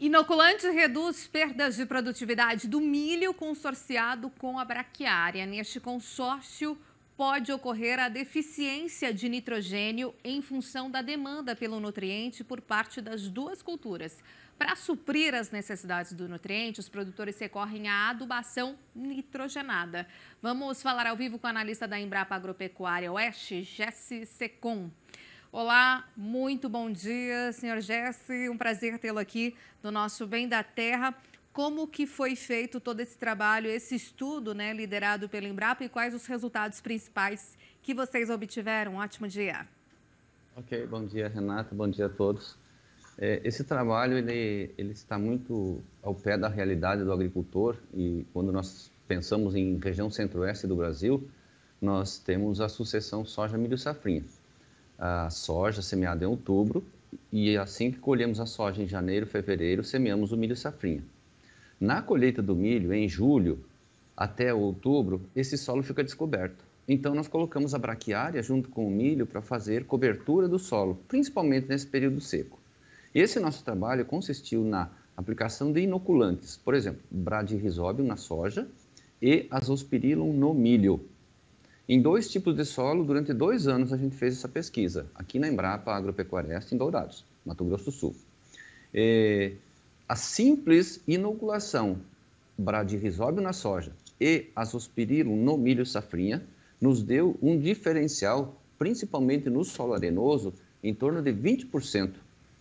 Inoculante reduz perdas de produtividade do milho consorciado com a braquiária. Neste consórcio, pode ocorrer a deficiência de nitrogênio em função da demanda pelo nutriente por parte das duas culturas. Para suprir as necessidades do nutriente, os produtores recorrem à adubação nitrogenada. Vamos falar ao vivo com a analista da Embrapa Agropecuária Oeste, Jesse Secom. Olá, muito bom dia, senhor Jesse. Um prazer tê-lo aqui no nosso Bem da Terra. Como que foi feito todo esse trabalho, esse estudo, liderado pela Embrapa, e quais os resultados principais que vocês obtiveram? Ótimo dia. Ok, bom dia, Renata, bom dia a todos. Esse trabalho ele está muito ao pé da realidade do agricultor, e quando nós pensamos em região centro-oeste do Brasil, nós temos a sucessão soja, milho, safrinha. A soja semeada em outubro, e assim que colhemos a soja em janeiro, fevereiro, semeamos o milho safrinha. Na colheita do milho, em julho até outubro, esse solo fica descoberto. Então nós colocamos a braquiária junto com o milho para fazer cobertura do solo, principalmente nesse período seco. Esse nosso trabalho consistiu na aplicação de inoculantes, por exemplo, Bradyrhizobium na soja e Azospirillum no milho. Em 2 tipos de solo, durante 2 anos a gente fez essa pesquisa, aqui na Embrapa Agropecuária Oeste, em Dourados, Mato Grosso do Sul. A simples inoculação Bradyrhizobium na soja e Azospirillum no milho safrinha nos deu um diferencial, principalmente no solo arenoso, em torno de 20%.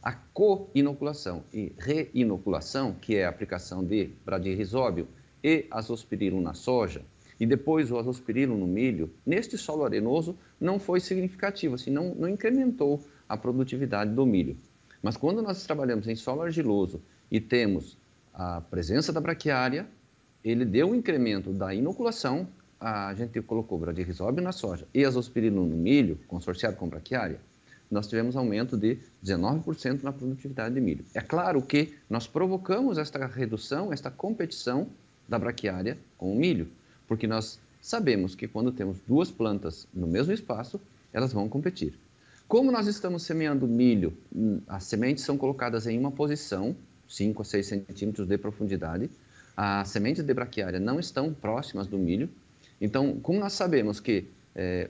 A co-inoculação e reinoculação, que é a aplicação de Bradyrhizobium e Azospirillum na soja, e depois o Azospirillum no milho, neste solo arenoso não foi significativo, assim, não incrementou a produtividade do milho. Mas quando nós trabalhamos em solo argiloso e temos a presença da braquiária, ele deu um incremento da inoculação, a gente colocou Bradyrhizobium na soja e Azospirillum no milho, consorciado com braquiária, nós tivemos aumento de 19% na produtividade de milho. É claro que nós provocamos esta redução, esta competição da braquiária com o milho, porque nós sabemos que quando temos 2 plantas no mesmo espaço, elas vão competir. Como nós estamos semeando milho, as sementes são colocadas em uma posição, 5 a 6 centímetros de profundidade, as sementes de braquiária não estão próximas do milho, então, como nós sabemos que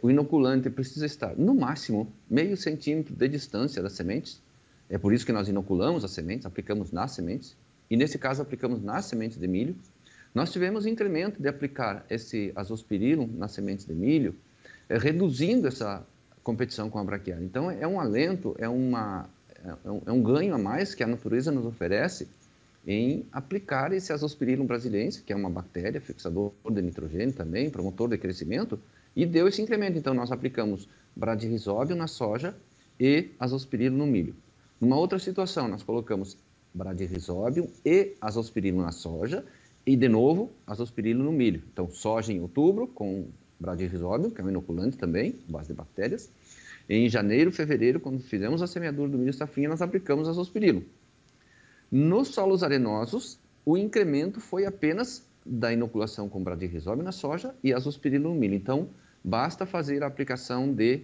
o inoculante precisa estar, no máximo, meio centímetro de distância das sementes, é por isso que nós inoculamos as sementes, aplicamos nas sementes, e nesse caso aplicamos nas sementes de milho. Nós tivemos incremento de aplicar esse Azospirillum nas sementes de milho, reduzindo essa competição com a braquiária. Então, é um alento, é um ganho a mais que a natureza nos oferece em aplicar esse Azospirillum brasiliense, que é uma bactéria, fixador de nitrogênio também, promotor de crescimento, e deu esse incremento. Então, nós aplicamos Bradyrhizobium na soja e Azospirillum no milho. Numa outra situação, nós colocamos Bradyrhizobium e Azospirillum na soja, e, de novo, Azospirillum no milho. Então, soja em outubro, com Bradyrhizobium, que é um inoculante também, base de bactérias. Em janeiro, fevereiro, quando fizemos a semeadura do milho safrinha, nós aplicamos Azospirillum. Nos solos arenosos, o incremento foi apenas da inoculação com Bradyrhizobium na soja e Azospirillum no milho. Então, basta fazer a aplicação de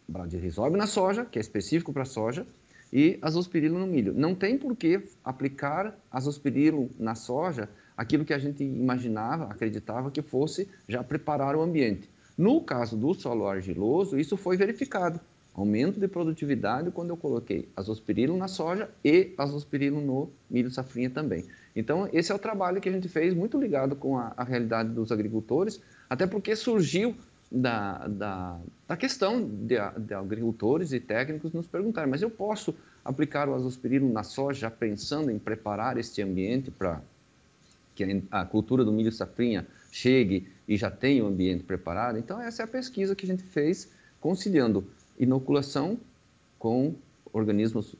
Bradyrhizobium na soja, que é específico para a soja, e Azospirillum no milho. Não tem por que aplicar Azospirillum na soja aquilo que a gente imaginava, acreditava que fosse já preparar o ambiente. No caso do solo argiloso, isso foi verificado. Aumento de produtividade quando eu coloquei Azospirillum na soja e Azospirillum no milho safrinha também. Então, esse é o trabalho que a gente fez, muito ligado com a realidade dos agricultores, até porque surgiu da questão de agricultores e técnicos nos perguntarem, mas eu posso aplicar o Azospirillum na soja pensando em preparar este ambiente para que a cultura do milho safrinha chegue e já tenha o ambiente preparado? Então, essa é a pesquisa que a gente fez, conciliando inoculação com organismos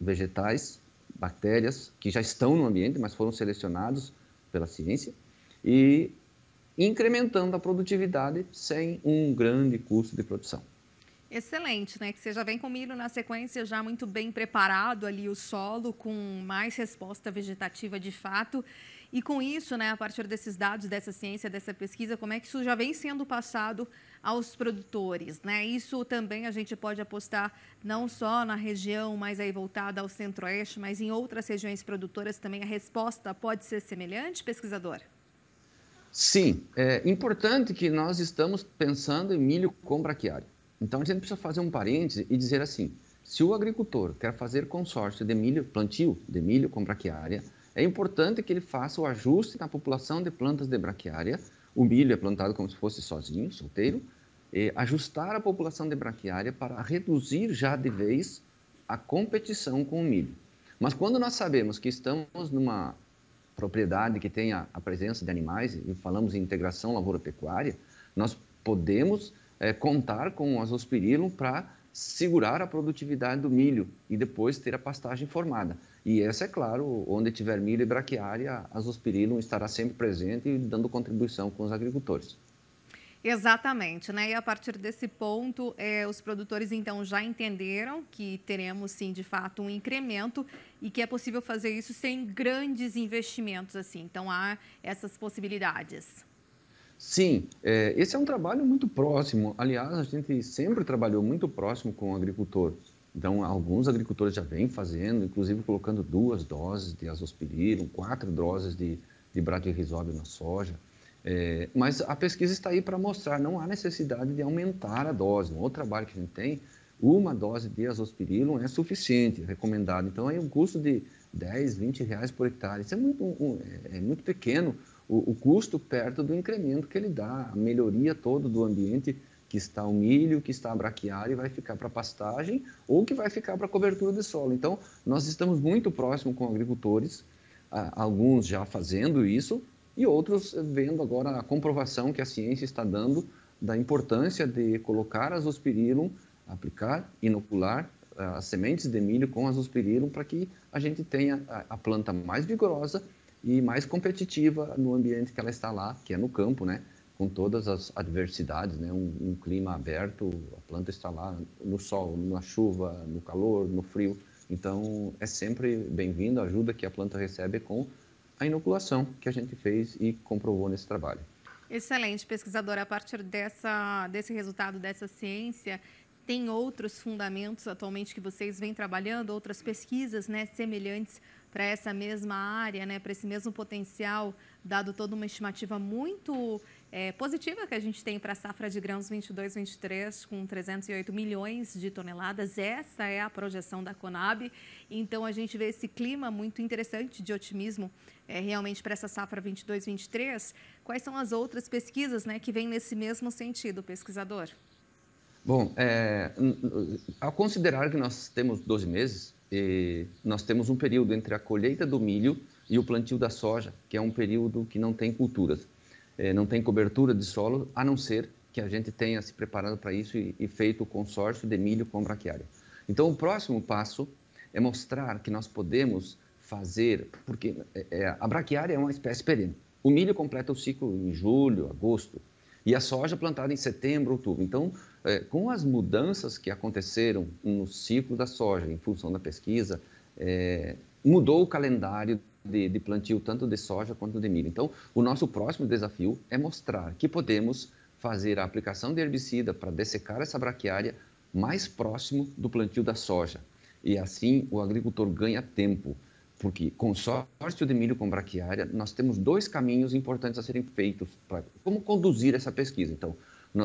vegetais, bactérias, que já estão no ambiente, mas foram selecionados pela ciência, e incrementando a produtividade sem um grande custo de produção. Excelente, né? Que você já vem com o milho na sequência já muito bem preparado ali o solo, com mais resposta vegetativa de fato. E com isso, né, a partir desses dados, dessa ciência, dessa pesquisa, como é que isso já vem sendo passado aos produtores, né? Isso também a gente pode apostar não só na região mais aí voltada ao centro-oeste, mas em outras regiões produtoras também a resposta pode ser semelhante, pesquisador? Sim, é importante que nós estamos pensando em milho com braquiária. Então, a gente precisa fazer um parêntese e dizer assim, se o agricultor quer fazer consórcio de milho, plantio de milho com braquiária, é importante que ele faça o ajuste na população de plantas de braquiária. O milho é plantado como se fosse sozinho, solteiro, e ajustar a população de braquiária para reduzir já de vez a competição com o milho. Mas quando nós sabemos que estamos numa propriedade que tenha a presença de animais, e falamos em integração lavoura-pecuária, nós podemos contar com o azospirillum para segurar a produtividade do milho e depois ter a pastagem formada. E essa, é claro, onde tiver milho e braquiária, a azospirillum estará sempre presente e dando contribuição com os agricultores. Exatamente, né? E a partir desse ponto, os produtores então já entenderam que teremos sim, de fato, um incremento e que é possível fazer isso sem grandes investimentos, assim. Então há essas possibilidades. Sim, esse é um trabalho muito próximo. Aliás, a gente sempre trabalhou muito próximo com o agricultor. Então, alguns agricultores já vêm fazendo, inclusive colocando 2 doses de azospirillum, 4 doses de braquiarrizóbio na soja. Mas a pesquisa está aí para mostrar, não há necessidade de aumentar a dose. No outro trabalho que a gente tem, 1 dose de azospirillum é suficiente, recomendado. Então, aí um custo de 10, 20 reais por hectare. Isso é muito pequeno, o custo perto do incremento que ele dá, a melhoria toda do ambiente que está o milho, que está a braquiária e vai ficar para pastagem ou que vai ficar para cobertura de solo. Então, nós estamos muito próximos com agricultores, alguns já fazendo isso, e outros vendo agora a comprovação que a ciência está dando da importância de colocar azospirillum, aplicar, inocular as sementes de milho com azospirillum para que a gente tenha a planta mais vigorosa e mais competitiva no ambiente que ela está lá, que é no campo, né? Com todas as adversidades, né? Um clima aberto, a planta está lá no sol, na chuva, no calor, no frio. Então, é sempre bem-vindo a ajuda que a planta recebe com a inoculação que a gente fez e comprovou nesse trabalho. Excelente, pesquisadora. A partir desse resultado, dessa ciência, tem outros fundamentos atualmente que vocês vêm trabalhando, outras pesquisas, né, semelhantes para essa mesma área, né, para esse mesmo potencial, dado toda uma estimativa muito positiva que a gente tem para a safra de grãos 22-23, com 308 milhões de toneladas. Essa é a projeção da Conab. Então, a gente vê esse clima muito interessante de otimismo realmente para essa safra 22-23. Quais são as outras pesquisas, né, que vêm nesse mesmo sentido, pesquisador? Bom, ao considerar que nós temos 12 meses, nós temos um período entre a colheita do milho e o plantio da soja, que é um período que não tem culturas, não tem cobertura de solo, a não ser que a gente tenha se preparado para isso e feito o consórcio de milho com braquiária. Então, o próximo passo é mostrar que nós podemos fazer, porque a braquiária é uma espécie perene. O milho completa o ciclo em julho, agosto, e a soja plantada em setembro, outubro. Então, com as mudanças que aconteceram no ciclo da soja, em função da pesquisa, mudou o calendário de plantio tanto de soja quanto de milho. Então, o nosso próximo desafio é mostrar que podemos fazer a aplicação de herbicida para dessecar essa braquiária mais próximo do plantio da soja. E assim o agricultor ganha tempo, porque consórcio de milho com braquiária, nós temos 2 caminhos importantes a serem feitos para como conduzir essa pesquisa. Então,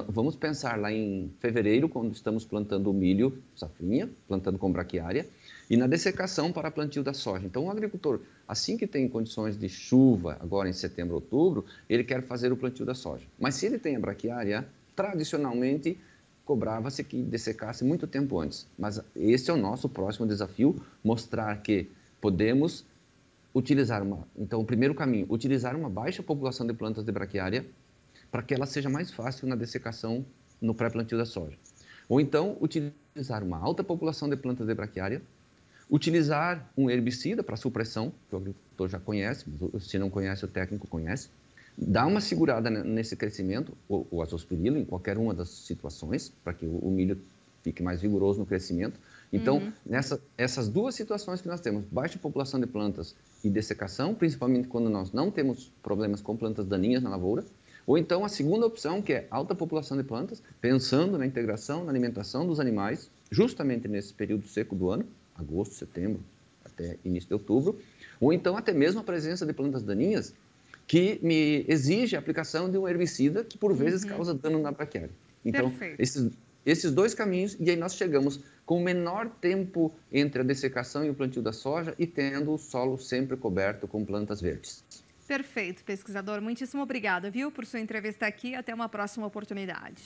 vamos pensar lá em fevereiro, quando estamos plantando o milho, safrinha, plantando com braquiária, e na dessecação para plantio da soja. Então, o agricultor, assim que tem condições de chuva, agora em setembro, outubro, ele quer fazer o plantio da soja. Mas se ele tem a braquiária, tradicionalmente, cobrava-se que dessecasse muito tempo antes. Mas esse é o nosso próximo desafio, mostrar que podemos utilizar então, o primeiro caminho, utilizar uma baixa população de plantas de braquiária para que ela seja mais fácil na dessecação no pré-plantio da soja. Ou então, utilizar uma alta população de plantas de braquiária, utilizar um herbicida para supressão, que o agricultor já conhece, mas se não conhece, o técnico conhece, dar uma segurada nesse crescimento, o azospirillum, em qualquer uma das situações, para que o milho fique mais vigoroso no crescimento. Então, essas duas situações que nós temos, baixa população de plantas e dessecação, principalmente quando nós não temos problemas com plantas daninhas na lavoura, ou então a segunda opção, que é alta população de plantas, pensando na integração, na alimentação dos animais, justamente nesse período seco do ano, agosto, setembro, até início de outubro, ou então até mesmo a presença de plantas daninhas, que me exige a aplicação de um herbicida que, por vezes, causa dano na braquiária. Então, esses dois caminhos, e aí nós chegamos com o menor tempo entre a dessecação e o plantio da soja e tendo o solo sempre coberto com plantas verdes. Perfeito, pesquisador. Muitíssimo obrigada, viu, por sua entrevista aqui. Até uma próxima oportunidade.